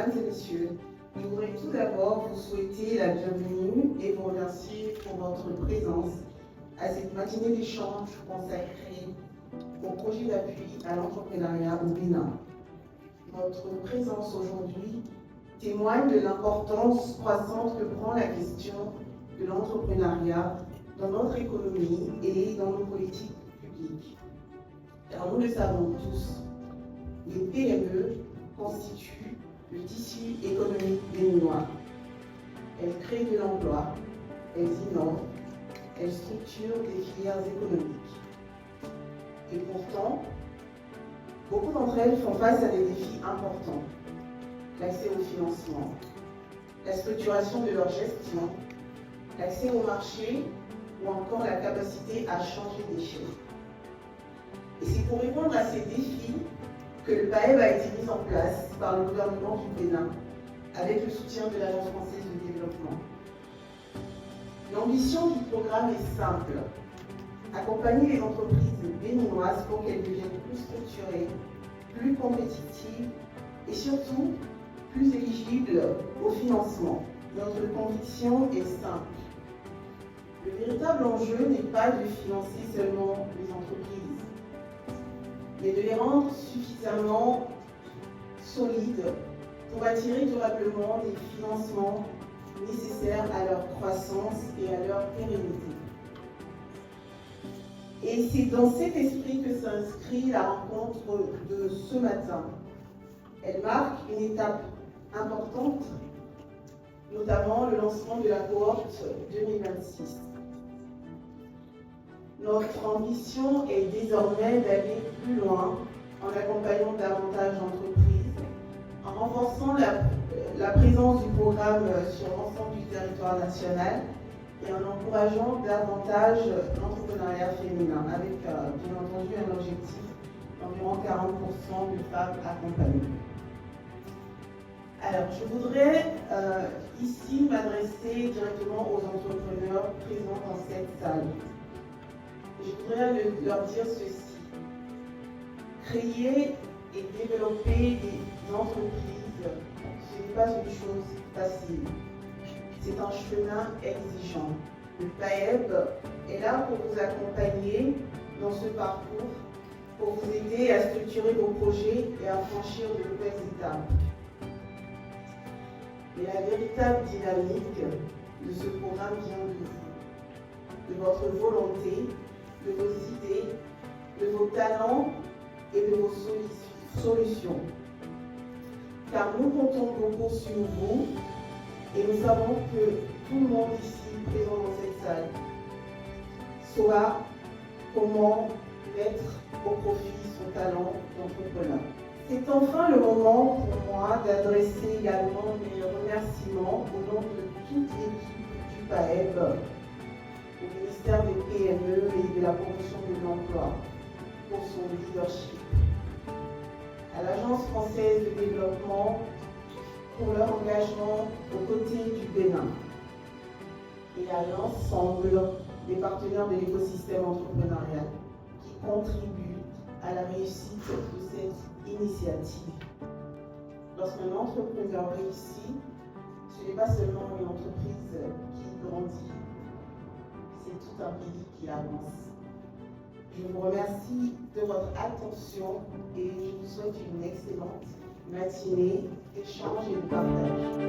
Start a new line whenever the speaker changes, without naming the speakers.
mesdames et messieurs, je voudrais tout d'abord vous souhaiter la bienvenue et vous remercier pour votre présence à cette matinée d'échange consacrée au projet d'appui à l'entrepreneuriat au Bénin. Votre présence aujourd'hui témoigne de l'importance croissante que prend la question de l'entrepreneuriat dans notre économie et dans nos politiques publiques. Car nous le savons tous, les PME constituent le tissu économique béninois. Elles créent de l'emploi, elles innovent, elles structurent des filières économiques. Et pourtant, beaucoup d'entre elles font face à des défis importants. L'accès au financement, la structuration de leur gestion, l'accès au marché ou encore la capacité à changer d'échelle. Et c'est pour répondre à ces défis que le PAEB a été mis en place par le gouvernement du Bénin avec le soutien de l'Agence française de développement. L'ambition du programme est simple: accompagner les entreprises béninoises pour qu'elles deviennent plus structurées, plus compétitives et surtout plus éligibles au financement. Notre conviction est simple. Le véritable enjeu n'est pas de financer seulement les entreprises, mais de les rendre suffisamment solides pour attirer durablement des financements nécessaires à leur croissance et à leur pérennité. Et c'est dans cet esprit que s'inscrit la rencontre de ce matin. Elle marque une étape importante, notamment le lancement de la cohorte 2026. Notre ambition est désormais d'aller plus loin en accompagnant davantage d'entreprises, en renforçant la présence du programme sur l'ensemble du territoire national et en encourageant davantage l'entrepreneuriat féminin, avec bien entendu un objectif d'environ 40% de femmes accompagnées. Alors, je voudrais ici m'adresser directement aux entrepreneurs présents dans cette salle. Je voudrais leur dire ceci: créer et développer des entreprises, ce n'est pas une chose facile. C'est un chemin exigeant. Le PAEB est là pour vous accompagner dans ce parcours, pour vous aider à structurer vos projets et à franchir de nouvelles étapes. Mais la véritable dynamique de ce programme vient de vous, de votre volonté, de vos idées, de vos talents et de vos solutions. Car nous comptons beaucoup sur vous et nous savons que tout le monde ici présent dans cette salle saura comment mettre au profit son talent d'entrepreneur. C'est enfin le moment pour moi d'adresser également mes remerciements au nom de toute l'équipe du PAEB, au ministère des PME et de la promotion de l'emploi pour son leadership, à l'Agence française de développement pour leur engagement aux côtés du Bénin et à l'ensemble des partenaires de l'écosystème entrepreneurial qui contribuent à la réussite de cette initiative. Lorsqu'un entrepreneur réussit, ce n'est pas seulement une entreprise qui grandit, c'est tout un pays qui avance. Je vous remercie de votre attention et je vous souhaite une excellente matinée d'échange et de partage.